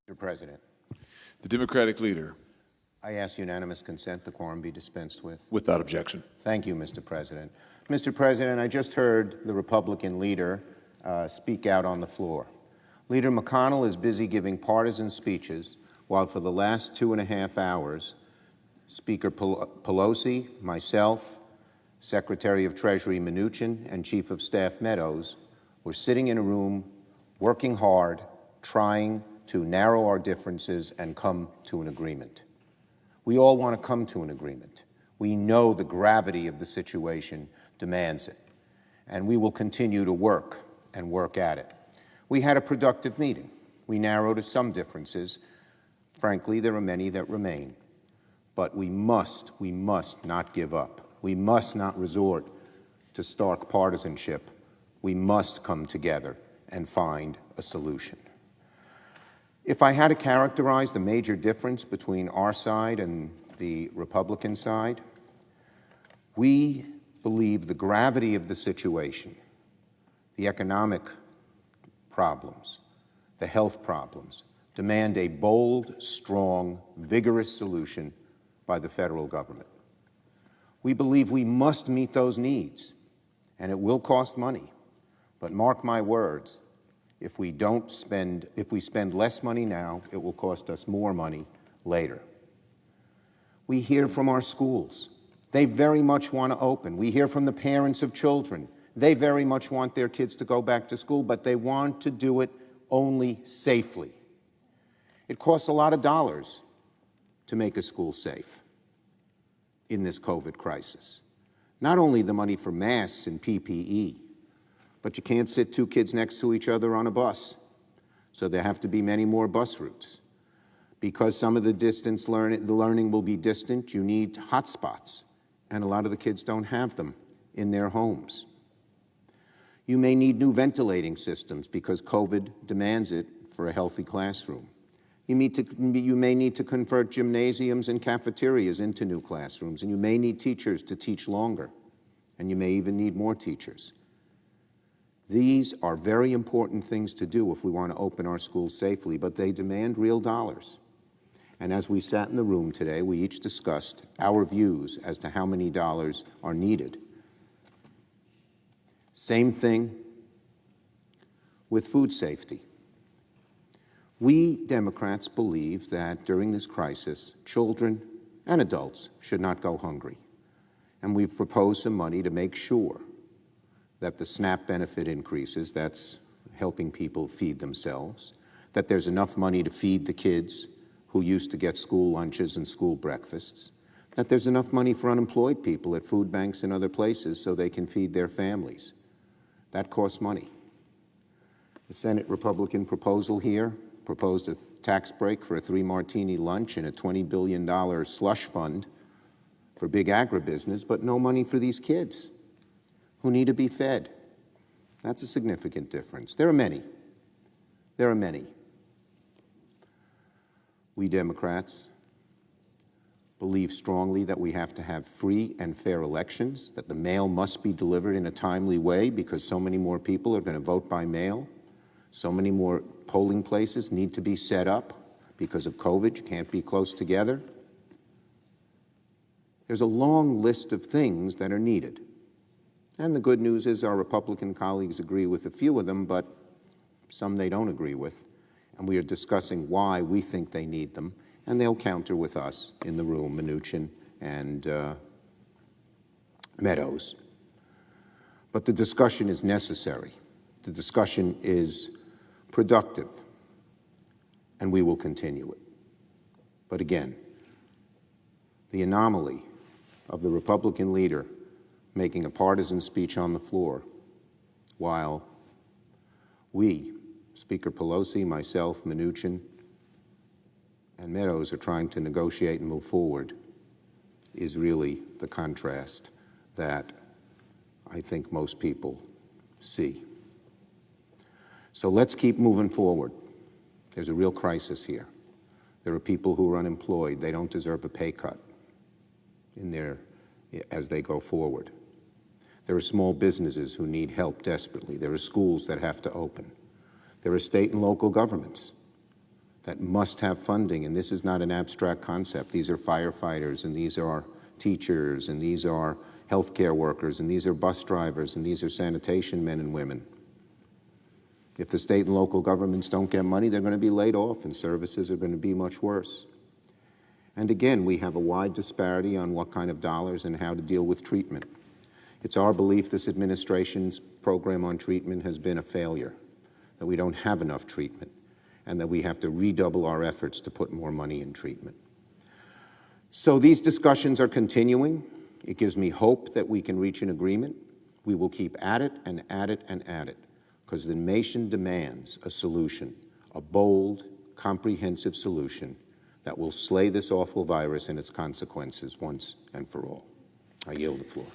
Mr. President, The Democratic leader, I ask unanimous consent the quorum be dispensed with. without objection. Thank you, Mr. President. Mr. President, I just heard the Republican leader speak out on the floor. Leader McConnell is busy giving partisan speeches, while for the last 2.5 hours, Speaker Pelosi, myself, Secretary of Treasury Mnuchin, and Chief of Staff Meadows were sitting in a room, working hard, trying to narrow our differences and come to an agreement. We all want to come to an agreement. We know the gravity of the situation demands it, and we will continue to work and work at it. We had a productive meeting. We narrowed some differences. Frankly, there are many that remain. But we must not give up. We must not resort to stark partisanship. We must come together and find a solution. If I had to characterize the major difference between our side and the Republican side, we believe the gravity of the situation, the economic problems, the health problems, demand a bold, strong, vigorous solution by the federal government. We believe we must meet those needs, and it will cost money. But mark my words, if we spend less money now, it will cost us more money later. We hear from our schools. They very much want to open. We hear from the parents of children. They very much want their kids to go back to school, but they want to do it only safely. It costs a lot of dollars to make a school safe in this COVID crisis. Not only the money for masks and PPE, but you can't sit two kids next to each other on a bus. So there have to be many more bus routes. Because some of the learning will be distant, you need hotspots, and a lot of the kids don't have them in their homes. You may need new ventilating systems because COVID demands it for a healthy classroom. You may need to convert gymnasiums and cafeterias into new classrooms, and you may need teachers to teach longer, and you may even need more teachers. These are very important things to do if we want to open our schools safely, but they demand real dollars. And as we sat in the room today, we each discussed our views as to how many dollars are needed. Same thing with food safety. We Democrats believe that during this crisis, children and adults should not go hungry. And we've proposed some money to make sure that the SNAP benefit increases, that's helping people feed themselves, that there's enough money to feed the kids who used to get school lunches and school breakfasts, that there's enough money for unemployed people at food banks and other places so they can feed their families. That costs money. The Senate Republican proposal here proposed a tax break for a 3-martini lunch and a $20 billion slush fund for big agribusiness, but no money for these kids who need to be fed. That's a significant difference. There are many. There are many. We Democrats believe strongly that we have to have free and fair elections, that the mail must be delivered in a timely way because so many more people are going to vote by mail. So many more polling places need to be set up because of COVID. You can't be close together. There's a long list of things that are needed. And the good news is our Republican colleagues agree with a few of them, but some they don't agree with. And we are discussing why we think they need them, and they'll counter with us in the room, Mnuchin and Meadows. But the discussion is necessary. The discussion is productive, and we will continue it. But again, the anomaly of the Republican leader making a partisan speech on the floor while we, Speaker Pelosi, myself, Mnuchin, and Meadows are trying to negotiate and move forward is really the contrast that I think most people see. So let's keep moving forward. There's a real crisis here. There are people who are unemployed. They don't deserve a pay cut as they go forward. There are small businesses who need help desperately. There are schools that have to open. There are state and local governments that must have funding, and this is not an abstract concept. These are firefighters, and these are teachers, and these are healthcare workers, and these are bus drivers, and these are sanitation men and women. If the state and local governments don't get money, they're going to be laid off, and services are going to be much worse. And again, we have a wide disparity on what kind of dollars and how to deal with treatment. It's our belief this administration's program on treatment has been a failure, that we don't have enough treatment, and that we have to redouble our efforts to put more money in treatment. So these discussions are continuing. It gives me hope that we can reach an agreement. We will keep at it and at it and at it, because the nation demands a solution, a bold, comprehensive solution that will slay this awful virus and its consequences once and for all. I yield the floor.